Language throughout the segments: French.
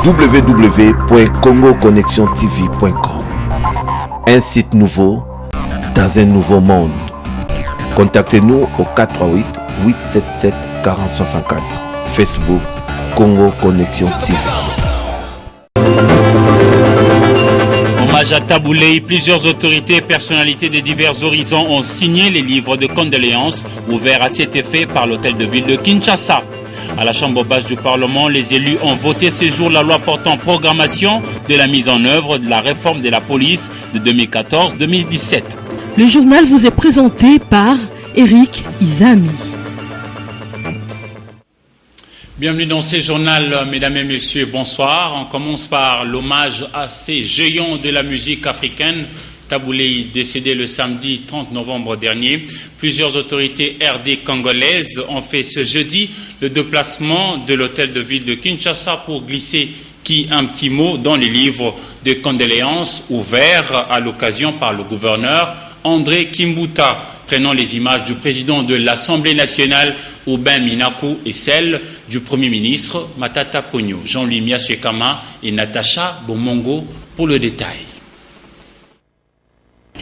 www.congoconnexiontv.com. Un site nouveau dans un nouveau monde. Contactez-nous au 438 877 4064. Facebook Congo Connexion TV. Hommage à Tabouley, plusieurs autorités et personnalités de divers horizons ont signé les livres de condoléances ouverts à cet effet par l'hôtel de ville de Kinshasa. À la chambre basse du Parlement, les élus ont voté ce jour la loi portant programmation de la mise en œuvre de la réforme de la police de 2014-2017. Le journal vous est présenté par Eric Izami. Bienvenue dans ce journal, mesdames et messieurs, bonsoir. On commence par l'hommage à ces géants de la musique africaine. Tabouley, décédé le samedi 30 novembre dernier. Plusieurs autorités RD congolaises ont fait ce jeudi le déplacement de l'hôtel de ville de Kinshasa pour glisser un petit mot dans les livres de condoléances ouverts à l'occasion par le gouverneur André Kimbuta, prenant les images du président de l'Assemblée nationale Aubin Minakou et celles du Premier ministre Matata Ponyo, Jean-Louis Miaswekama et Natacha Bomongo pour le détail.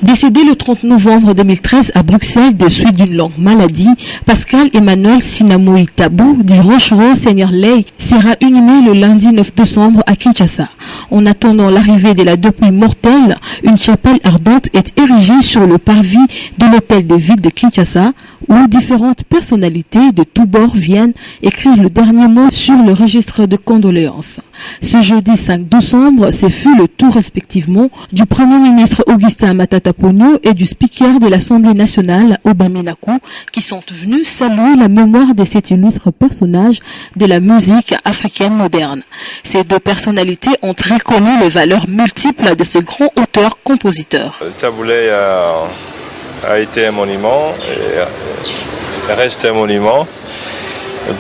Décédé le 30 novembre 2013 à Bruxelles de suite d'une longue maladie, Pascal Emmanuel Sinamoï Tabou, dit Rochereau Seigneur Ley, sera inhumé le lundi 9 décembre à Kinshasa. En attendant l'arrivée de la dépouille mortelle, une chapelle ardente est érigée sur le parvis de l'hôtel de ville de Kinshasa, où différentes personnalités de tous bords viennent écrire le dernier mot sur le registre de condoléances. Ce jeudi 5 décembre, ce fut le tour respectivement du Premier ministre Augustin Matata Ponyo et du speaker de l'Assemblée nationale Aubin Minakou qui sont venus saluer la mémoire de cet illustre personnage de la musique africaine moderne. Ces deux personnalités ont reconnu les valeurs multiples de ce grand auteur-compositeur. Tabouley a été un monument et reste un monument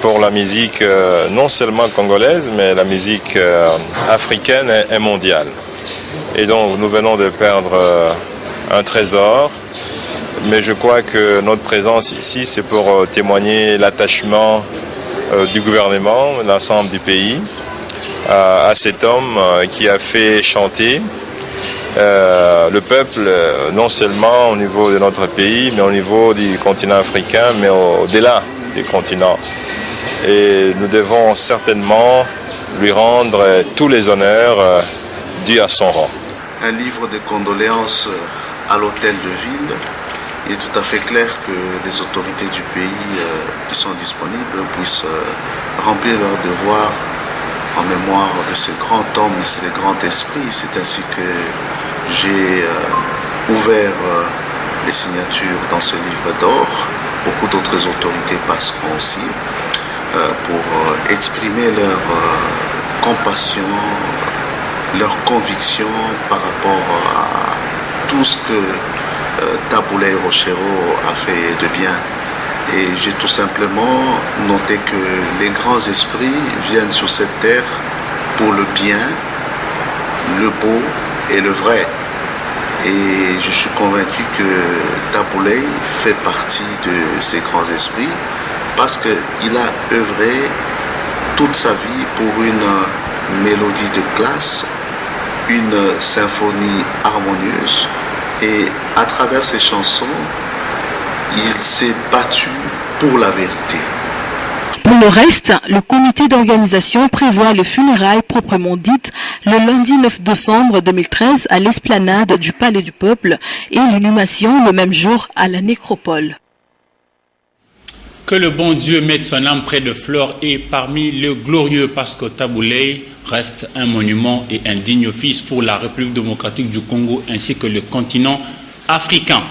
pour la musique non seulement congolaise, mais la musique africaine et mondiale. Et donc nous venons de perdre un trésor, mais je crois que notre présence ici, c'est pour témoigner l'attachement du gouvernement, l'ensemble du pays, à cet homme qui a fait chanter le peuple, non seulement au niveau de notre pays, mais au niveau du continent africain, mais au-delà du continent. Et nous devons certainement lui rendre tous les honneurs dus à son rang. Un livre de condoléances à l'hôtel de ville. Il est tout à fait clair que les autorités du pays qui sont disponibles puissent remplir leur devoir en mémoire de ce grand homme, de ce grand esprit. C'est ainsi que j'ai ouvert les signatures dans ce livre d'or. Beaucoup d'autres autorités passeront aussi pour exprimer leur compassion, leur conviction par rapport à tout ce que Tabouley Rochereau a fait de bien. Et j'ai tout simplement noté que les grands esprits viennent sur cette terre pour le bien, le beau et le vrai. Et je suis convaincu que Tabouley fait partie de ces grands esprits parce qu'il a œuvré toute sa vie pour une mélodie de classe, une symphonie harmonieuse, et à travers ses chansons, il s'est battu pour la vérité. Pour le reste, le comité d'organisation prévoit les funérailles proprement dites le lundi 9 décembre 2013 à l'esplanade du Palais du Peuple et l'inhumation le même jour à la nécropole. Que le bon Dieu mette son âme près de Flore et parmi le glorieux, parce que Tabouley reste un monument et un digne fils pour la République démocratique du Congo ainsi que le continent africain.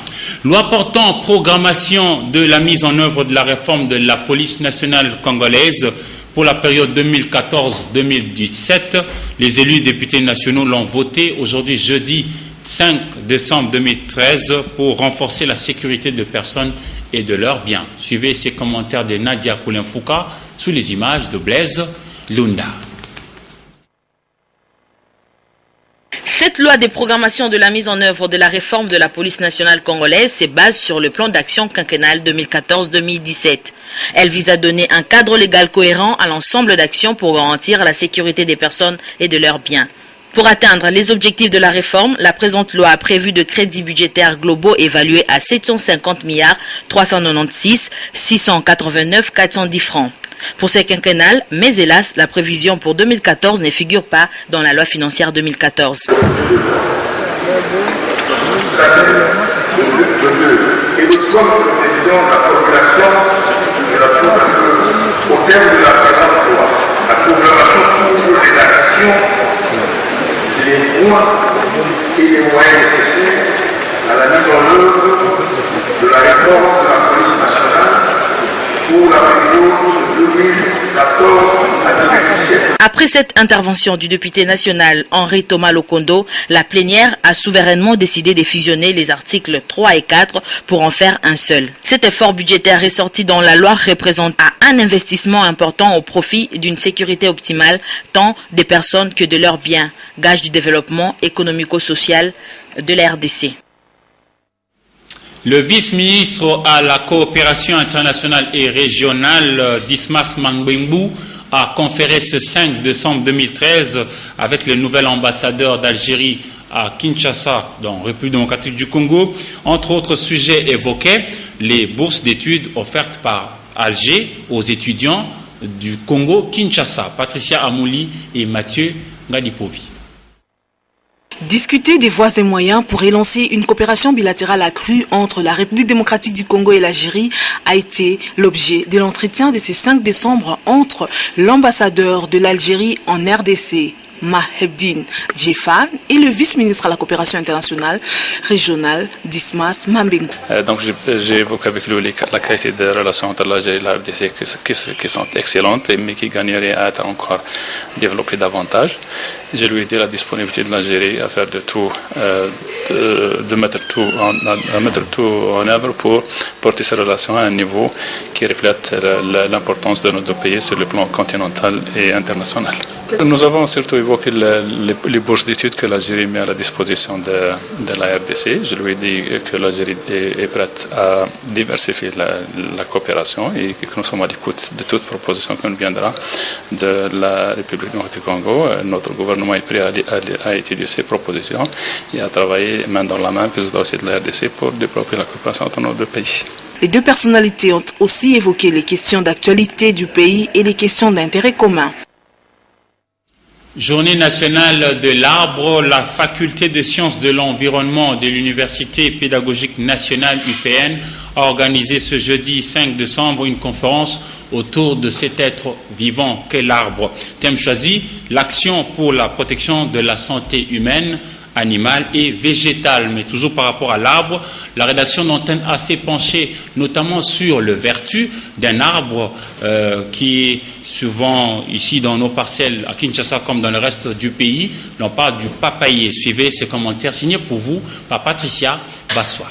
Loi portant programmation de la mise en œuvre de la réforme de la police nationale congolaise pour la période 2014-2017. Les élus députés nationaux l'ont voté aujourd'hui jeudi 5 décembre 2013 pour renforcer la sécurité de personnes et de leurs biens. Suivez ces commentaires de Nadia Koulenfouka sous les images de Blaise Lunda. Cette loi de programmation de la mise en œuvre de la réforme de la police nationale congolaise se base sur le plan d'action quinquennal 2014-2017. Elle vise à donner un cadre légal cohérent à l'ensemble d'actions pour garantir la sécurité des personnes et de leurs biens. Pour atteindre les objectifs de la réforme, la présente loi a prévu de crédits budgétaires globaux évalués à 750 396 689 410 francs. Pour ces quinquennales, mais hélas, la prévision pour 2014 ne figure pas dans la loi financière 2014. Et nous sommes sur le président de la population, je la trouve au terme de la présente loi. La programmation couvre les actions, les points et les moyens nécessaires à la mise en œuvre de la réforme de la police nationale pour la période 2014 à 2017. Après cette intervention du député national Henri Thomas Lokondo, la plénière a souverainement décidé de fusionner les articles 3 et 4 pour en faire un seul. Cet effort budgétaire ressorti dans la loi représente un investissement important au profit d'une sécurité optimale tant des personnes que de leurs biens, gage du développement économico-social de la RDC. Le vice-ministre à la coopération internationale et régionale, Dismas Mangbengu, a conféré ce 5 décembre 2013 avec le nouvel ambassadeur d'Algérie à Kinshasa, dans la République démocratique du Congo. Entre autres sujets évoqués, les bourses d'études offertes par Alger aux étudiants du Congo Kinshasa, Patricia Amouli et Mathieu Ngadipovi. Discuter des voies et moyens pour relancer une coopération bilatérale accrue entre la République démocratique du Congo et l'Algérie a été l'objet de l'entretien de ce 5 décembre entre l'ambassadeur de l'Algérie en RDC, Mahebdine Djefan, et le vice-ministre à la coopération internationale régionale, Dismas Mangbengu. Donc j'ai évoqué avec lui la qualité des relations entre l'Algérie et la RDC qui sont excellentes, mais qui gagneraient à être encore développées davantage. Je lui ai dit la disponibilité de l'Algérie à faire de tout, de mettre tout en œuvre pour porter ces relations à un niveau qui reflète l'importance de nos deux pays sur le plan continental et international. Nous avons surtout évoqué les bourses d'études que l'Algérie met à la disposition de la RDC. Je lui ai dit que l'Algérie est prête à diversifier la coopération et que nous sommes à l'écoute de toute proposition qui nous viendra de la République démocratique du Congo. Notre gouvernement est prêt à étudier ces propositions et à travailler main dans la main avec les autorités de la RDC pour développer la coopération entre nos deux pays. Les deux personnalités ont aussi évoqué les questions d'actualité du pays et les questions d'intérêt commun. Journée nationale de l'arbre, la faculté de sciences de l'environnement de l'Université pédagogique nationale UPN a organisé ce jeudi 5 décembre une conférence autour de cet être vivant qu'est l'arbre. Thème choisi, l'action pour la protection de la santé humaine, animale et végétale. Mais toujours par rapport à l'arbre, la rédaction d'Antenne A s'est penchée notamment sur le vertu d'un arbre qui est souvent ici dans nos parcelles à Kinshasa comme dans le reste du pays. L'on parle du papayer. Suivez ce commentaire signé pour vous par Patricia Bassois.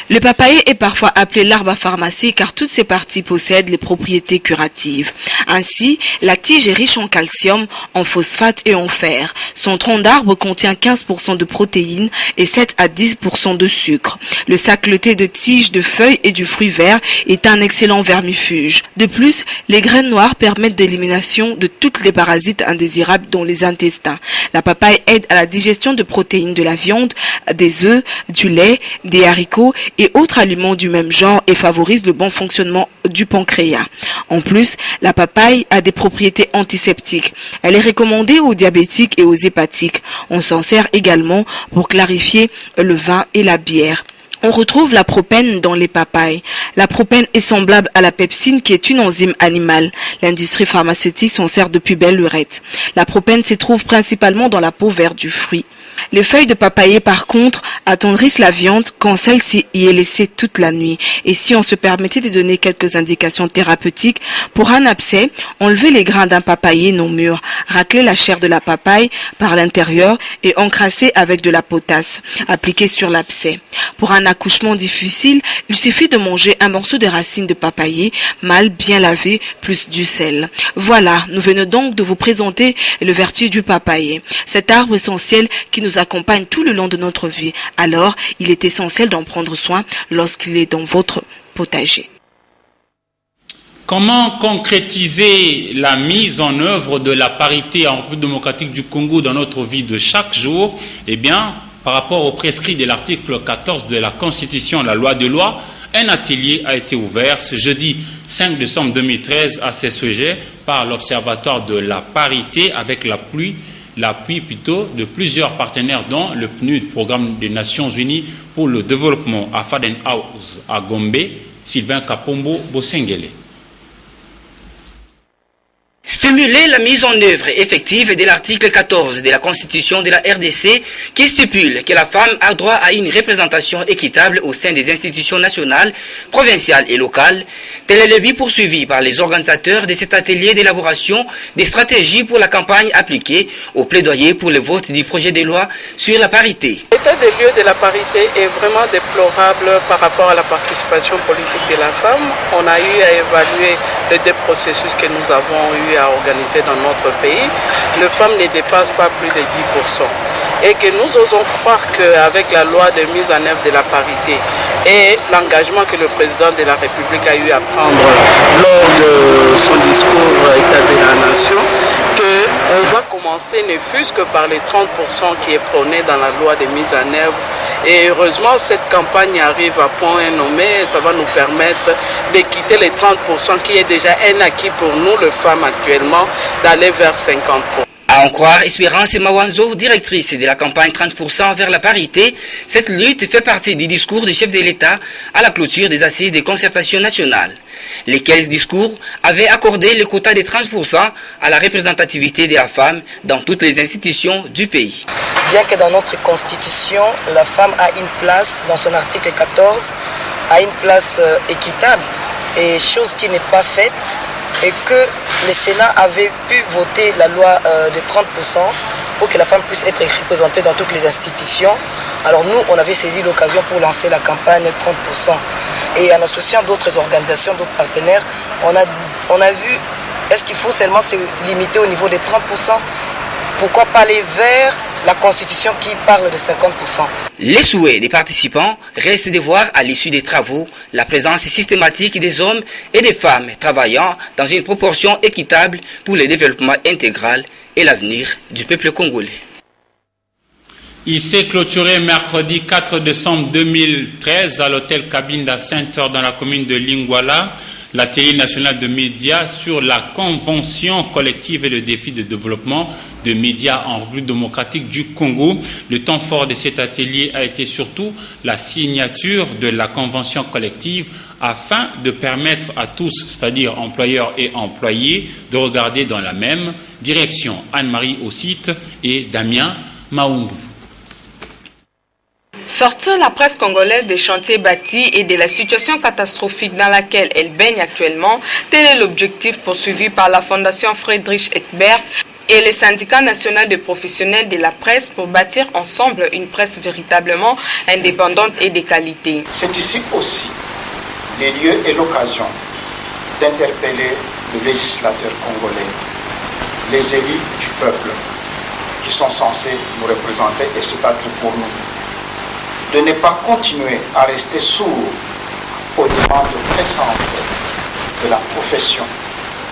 Le papayer est parfois appelé l'arbre à pharmacie car toutes ses parties possèdent les propriétés curatives. Ainsi, la tige est riche en calcium, en phosphate et en fer. Son tronc d'arbre contient 15% de protéines et 7 à 10% de sucre. Le sacleté de tige, de feuilles et du fruit vert est un excellent vermifuge. De plus, les graines noires permettent l'élimination de toutes les parasites indésirables dans les intestins. La papaye aide à la digestion de protéines de la viande, des œufs, du lait, des haricots et autres aliments du même genre et favorise le bon fonctionnement du pancréas. En plus, la papaye a des propriétés antiseptiques. Elle est recommandée aux diabétiques et aux hépatiques. On s'en sert également pour clarifier le vin et la bière. On retrouve la propène dans les papayes. La propène est semblable à la pepsine qui est une enzyme animale. L'industrie pharmaceutique s'en sert depuis belle lurette. La propène se trouve principalement dans la peau verte du fruit. Les feuilles de papayer, par contre, attendrissent la viande quand celle-ci y est laissée toute la nuit. Et si on se permettait de donner quelques indications thérapeutiques, pour un abcès, enlever les grains d'un papayer non mûr, racler la chair de la papaye par l'intérieur et encrasser avec de la potasse, appliquer sur l'abcès. Pour un accouchement difficile, il suffit de manger un morceau de racine de papayer, mal bien lavé, plus du sel. Voilà, nous venons donc de vous présenter le vertu du papayer. Cet arbre essentiel qui nous accompagne tout le long de notre vie. Alors, il est essentiel d'en prendre soin lorsqu'il est dans votre potager. Comment concrétiser la mise en œuvre de la parité en République démocratique du Congo dans notre vie de chaque jour? Eh bien, par rapport au prescrit de l'article 14 de la Constitution, la loi de loi, un atelier a été ouvert ce jeudi 5 décembre 2013 à ce sujet par l'Observatoire de la parité avec l'appui de plusieurs partenaires dont le PNUD, Programme des Nations Unies pour le développement à Faden House à Gombe, Sylvain Kapombo Bosengele. Stimuler la mise en œuvre effective de l'article 14 de la Constitution de la RDC qui stipule que la femme a droit à une représentation équitable au sein des institutions nationales, provinciales et locales. Tel est le but poursuivi par les organisateurs de cet atelier d'élaboration des stratégies pour la campagne appliquée au plaidoyer pour le vote du projet de loi sur la parité. L'état des lieux de la parité est vraiment déplorable par rapport à la participation politique de la femme. On a eu à évaluer les deux processus que nous avons eu à organiser dans notre pays. Les femmes ne dépassent pas plus de 10%. Et que nous osons croire qu'avec la loi de mise en œuvre de la parité et l'engagement que le président de la République a eu à prendre lors de son discours État de la Nation, qu'on va commencer ne fût-ce que par les 30% qui est prôné dans la loi de mise en œuvre. Et heureusement, cette campagne arrive à point nommé. Ça va nous permettre de quitter les 30% qui est déjà un acquis pour nous, les femmes actuellement, d'aller vers 50%. À en croire Espérance Mawanzo, directrice de la campagne 30% vers la parité, cette lutte fait partie du discours du chef de l'État à la clôture des assises des concertations nationales. Lesquels discours avaient accordé le quota de 30% à la représentativité de la femme dans toutes les institutions du pays. Bien que dans notre constitution, la femme a une place, dans son article 14, a une place équitable, et chose qui n'est pas faite, et que le Sénat avait pu voter la loi de 30% pour que la femme puisse être représentée dans toutes les institutions. Alors nous, on avait saisi l'occasion pour lancer la campagne 30%. Et en associant d'autres organisations, d'autres partenaires, on a vu, est-ce qu'il faut seulement se limiter au niveau des 30%? Pourquoi pas aller vers la Constitution qui parle de 50%? Les souhaits des participants restent de voir à l'issue des travaux la présence systématique des hommes et des femmes travaillant dans une proportion équitable pour le développement intégral et l'avenir du peuple congolais. Il s'est clôturé mercredi 4 décembre 2013 à l'hôtel Cabinda Center dans la commune de Lingwala, l'atelier national de médias sur la convention collective et le défi de développement de médias en République démocratique du Congo. Le temps fort de cet atelier a été surtout la signature de la convention collective afin de permettre à tous, c'est-à-dire employeurs et employés, de regarder dans la même direction. Anne-Marie Ossite et Damien Maungu. Sortir la presse congolaise des chantiers bâtis et de la situation catastrophique dans laquelle elle baigne actuellement, tel est l'objectif poursuivi par la Fondation Friedrich Ebert et le syndicat national de professionnels de la presse pour bâtir ensemble une presse véritablement indépendante et de qualité. C'est ici aussi les lieux et l'occasion d'interpeller le législateur congolais, les élus du peuple qui sont censés nous représenter et se battre pour nous, de ne pas continuer à rester sourd aux demandes pressantes de la profession,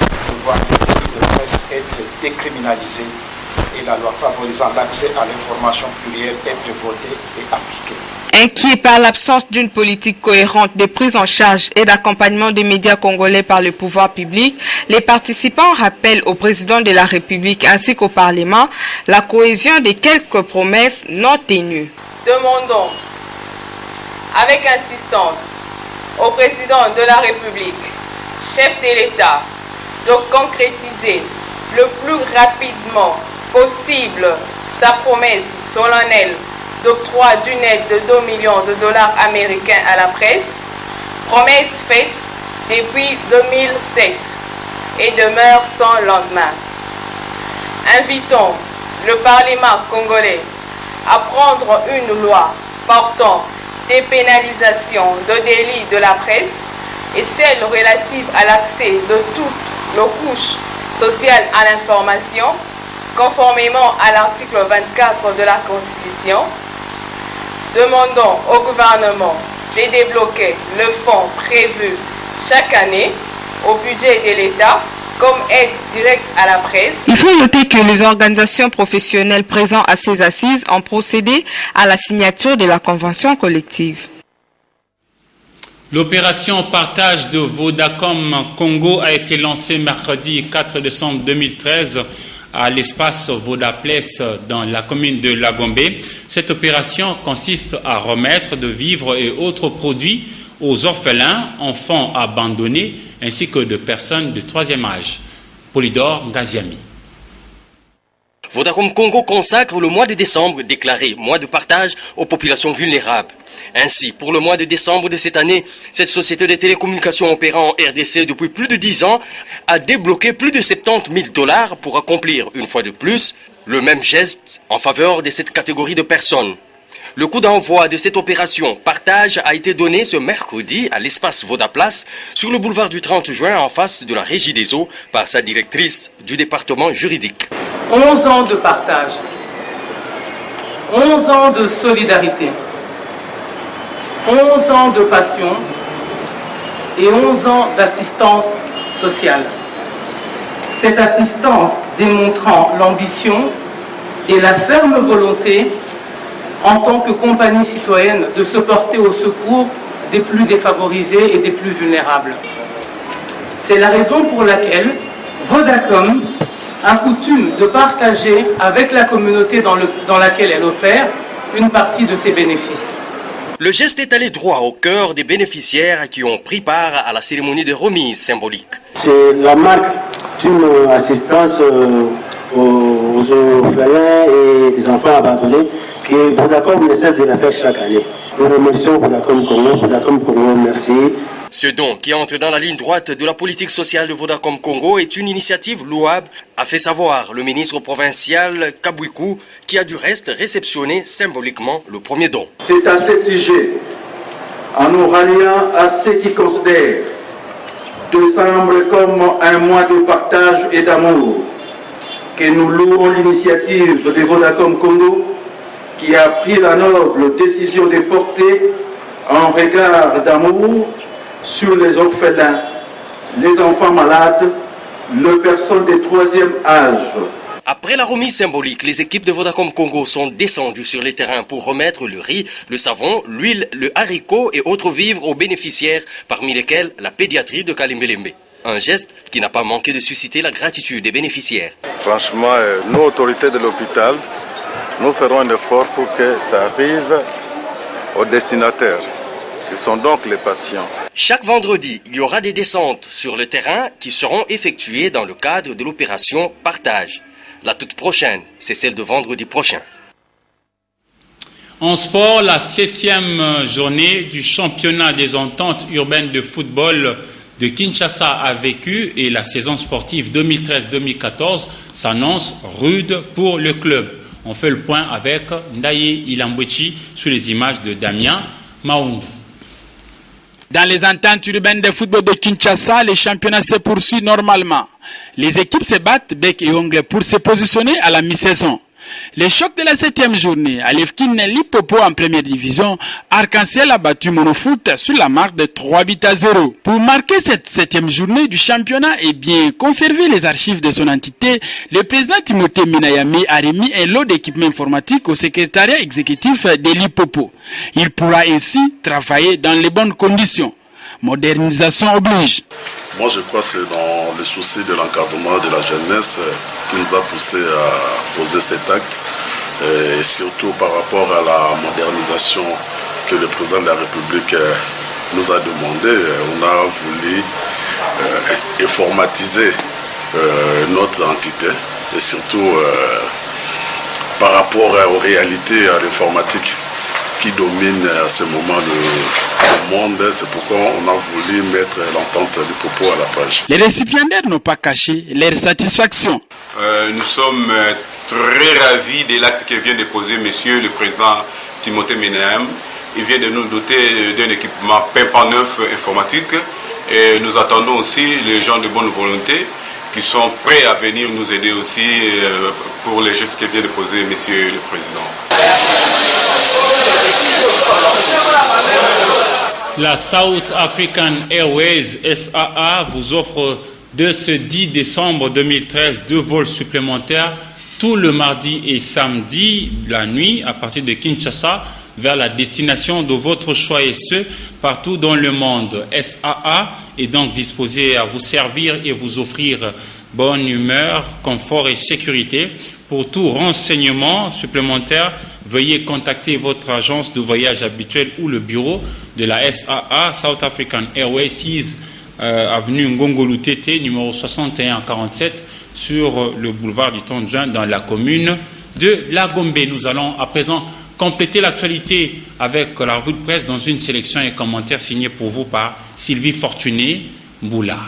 de voir le presse être décriminalisé et la loi favorisant l'accès à l'information plurielle être votée et appliquée. Inquiets par l'absence d'une politique cohérente de prise en charge et d'accompagnement des médias congolais par le pouvoir public, les participants rappellent au président de la République ainsi qu'au Parlement la cohésion de quelques promesses non tenues. Demandons avec insistance au président de la République, chef de l'État, de concrétiser le plus rapidement possible sa promesse solennelle d'octroi d'une aide de 2 millions de dollars américains à la presse, promesse faite depuis 2007 et demeure sans lendemain. Invitons le Parlement congolais à prendre une loi portant dépénalisation de délits de la presse et celle relative à l'accès de toutes nos couches sociales à l'information, conformément à l'article 24 de la Constitution. Demandons au gouvernement de débloquer le fonds prévu chaque année au budget de l'État comme aide directe à la presse. Il faut noter que les organisations professionnelles présentes à ces assises ont procédé à la signature de la convention collective. L'opération partage de Vodacom Congo a été lancée mercredi 4 décembre 2013 à l'espace Vodaplex dans la commune de Lagombe. Cette opération consiste à remettre de vivres et autres produits aux orphelins, enfants abandonnés ainsi que de personnes de troisième âge. Polydor Ngaziami. Vodacom Congo consacre le mois de décembre déclaré mois de partage aux populations vulnérables. Ainsi, pour le mois de décembre de cette année, cette société de télécommunications opérant en RDC depuis plus de 10 ans a débloqué plus de 70 000 $ pour accomplir une fois de plus le même geste en faveur de cette catégorie de personnes. Le coup d'envoi de cette opération partage a été donné ce mercredi à l'espace Vodaplex sur le boulevard du 30 juin en face de la Régie des eaux par sa directrice du département juridique. 11 ans de partage, 11 ans de solidarité, 11 ans de passion et 11 ans d'assistance sociale. Cette assistance démontrant l'ambition et la ferme volonté en tant que compagnie citoyenne de se porter au secours des plus défavorisés et des plus vulnérables. C'est la raison pour laquelle Vodacom a coutume de partager avec la communauté dans laquelle elle opère une partie de ses bénéfices. Le geste est allé droit au cœur des bénéficiaires qui ont pris part à la cérémonie de remise symbolique. C'est la marque d'une assistance aux orphelins et des enfants abandonnés que Vodacom ne cesse de la faire chaque année. Nous remercions Vodacom Congo, merci. Ce don, qui entre dans la ligne droite de la politique sociale de Vodacom Congo, est une initiative louable, a fait savoir le ministre provincial Kabouikou, qui a du reste réceptionné symboliquement le premier don. C'est à ce sujet, en nous ralliant à ceux qui considèrent décembre comme un mois de partage et d'amour, que nous louons l'initiative de Vodacom Congo, qui a pris la noble décision de porter un regard d'amour sur les orphelins, les enfants malades, les personnes de troisième âge. Après la remise symbolique, les équipes de Vodacom Congo sont descendues sur les terrains pour remettre le riz, le savon, l'huile, le haricot et autres vivres aux bénéficiaires, parmi lesquels la pédiatrie de Kalimbelembe. Un geste qui n'a pas manqué de susciter la gratitude des bénéficiaires. Franchement, nous, autorités de l'hôpital, nous ferons un effort pour que ça arrive aux destinataires, qui sont donc les patients. Chaque vendredi, il y aura des descentes sur le terrain qui seront effectuées dans le cadre de l'opération Partage. La toute prochaine, c'est celle de vendredi prochain. En sport, la 7e journée du championnat des ententes urbaines de football de Kinshasa a vécu et la saison sportive 2013-2014 s'annonce rude pour le club. On fait le point avec Ndaye Ilambwechi sur les images de Damien Maungu. Dans les ententes urbaines de football de Kinshasa, les championnats se poursuivent normalement. Les équipes se battent bec et ongle pour se positionner à la mi-saison. Les chocs de la 7e journée, à Lefkin Lipopo en première division, Arc-en-Ciel a battu Monofoot sur la marque de 3-0. Pour marquer cette 7e journée du championnat et bien conserver les archives de son entité, le président Timothée Minayami a remis un lot d'équipements informatiques au secrétariat exécutif de Lipopo. Il pourra ainsi travailler dans les bonnes conditions. Modernisation oblige. Moi, je crois que c'est dans le souci de l'encadrement de la jeunesse qui nous a poussé à poser cet acte, et surtout par rapport à la modernisation que le président de la République nous a demandé. On a voulu informatiser notre entité et surtout par rapport aux réalités de l'informatique qui domine à ce moment le monde. C'est pourquoi on a voulu mettre l'entente du propos à la page. Les récipiendaires n'ont pas caché leur satisfaction. Nous sommes très ravis de l'acte que vient de poser Monsieur le Président Timothée Menahem. Il vient de nous doter d'un équipement pimpant neuf informatique. Et nous attendons aussi les gens de bonne volonté qui sont prêts à venir nous aider aussi pour les gestes que vient de poser Monsieur le Président. La South African Airways SAA vous offre de ce 10 décembre 2013 2 vols supplémentaires tout le mardi et samedi la nuit à partir de Kinshasa vers la destination de votre choix et ce, partout dans le monde. SAA est donc disposé à vous servir et vous offrir bonne humeur, confort et sécurité. Pour tout renseignement supplémentaire, veuillez contacter votre agence de voyage habituelle ou le bureau de la SAA, South African Airways, 6 avenue Ngongolo Tété, numéro 6147, sur le boulevard du Tondjin, dans la commune de La Gombe. Nous allons à présent compléter l'actualité avec la revue de presse dans une sélection et commentaires signés pour vous par Sylvie Fortuné Mboula.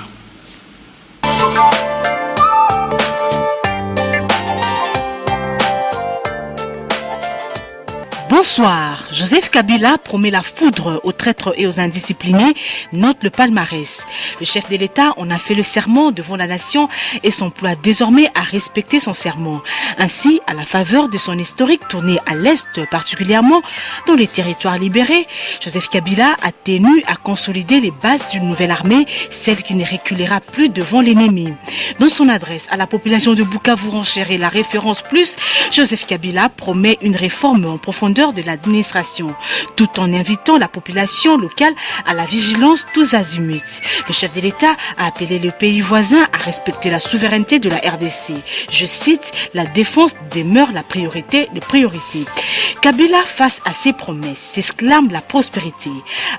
Bonsoir. Joseph Kabila promet la foudre aux traîtres et aux indisciplinés, note le palmarès. Le chef de l'État en a fait le serment devant la nation et s'emploie désormais à respecter son serment. Ainsi, à la faveur de son historique tournée à l'Est, particulièrement dans les territoires libérés, Joseph Kabila a tenu à consolider les bases d'une nouvelle armée, celle qui ne reculera plus devant l'ennemi. Dans son adresse à la population de Bukavu-Ranchère et la référence plus, Joseph Kabila promet une réforme en profondeur de l'administration, tout en invitant la population locale à la vigilance tous azimuts. Le chef de l'État a appelé le pays voisin à respecter la souveraineté de la RDC. Je cite, la défense demeure la priorité de priorité. Kabila, face à ses promesses, s'exclame la prospérité.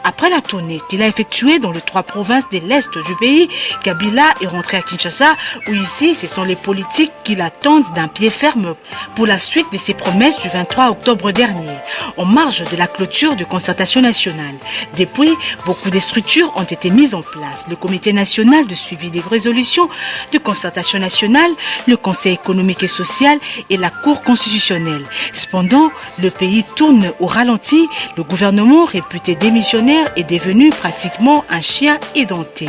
Après la tournée qu'il a effectuée dans les 3 provinces de l'Est du pays, Kabila est rentré à Kinshasa, où ici, ce sont les politiques qui l'attendent d'un pied ferme pour la suite de ses promesses du 23 octobre dernier, en marge de la clôture de concertation nationale. Depuis, beaucoup de structures ont été mises en place. Le Comité national de suivi des résolutions de concertation nationale, le Conseil économique et social et la Cour constitutionnelle. Cependant, le pays tourne au ralenti. Le gouvernement, réputé démissionnaire, est devenu pratiquement un chien édenté.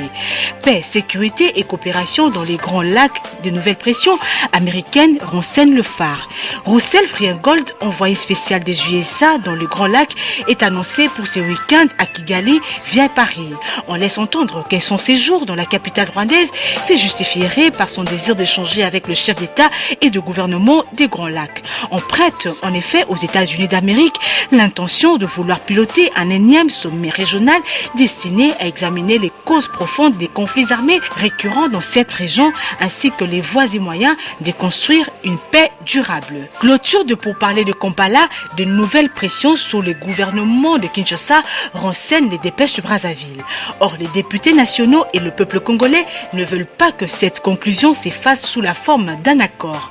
Paix, sécurité et coopération dans les grands lacs. De nouvelles pressions américaines renseignent le phare. Roussel Friengold, envoyé spécial des USA dans le Grand Lac, est annoncé pour ce week-end à Kigali via Paris. On laisse entendre que son séjour dans la capitale rwandaise se justifierait par son désir d'échanger avec le chef d'État et de gouvernement des Grands Lacs. On prête en effet aux États-Unis d'Amérique l'intention de vouloir piloter un énième sommet régional destiné à examiner les causes profondes des conflits armés récurrents dans cette région ainsi que les voies et moyens de construire une paix durable. Clôture de pourparlers de Kampala, de nouvelles pressions sur le gouvernement de Kinshasa renseignent les dépêches de Brazzaville. Or, les députés nationaux et le peuple congolais ne veulent pas que cette conclusion s'efface sous la forme d'un accord.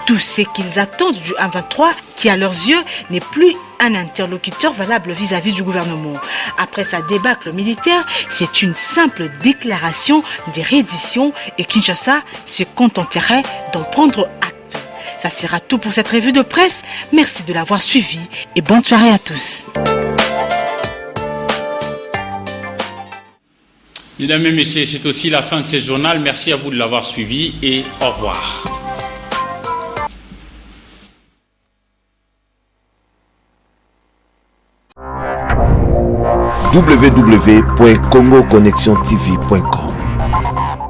Tout ce qu'ils attendent du 1-23, qui à leurs yeux n'est plus un interlocuteur valable vis-à-vis du gouvernement. Après sa débâcle militaire, c'est une simple déclaration de reddition et Kinshasa se contenterait d'en prendre acte. Ça sera tout pour cette revue de presse. Merci de l'avoir suivi et bonne soirée à tous. Mesdames et messieurs, c'est aussi la fin de ce journal. Merci à vous de l'avoir suivi et au revoir. www.congoconnexiontv.com.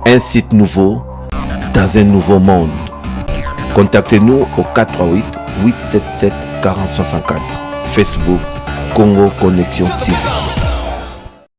Un site nouveau dans un nouveau monde. Contactez-nous au 438 877 4064. Facebook Congo Connexion TV.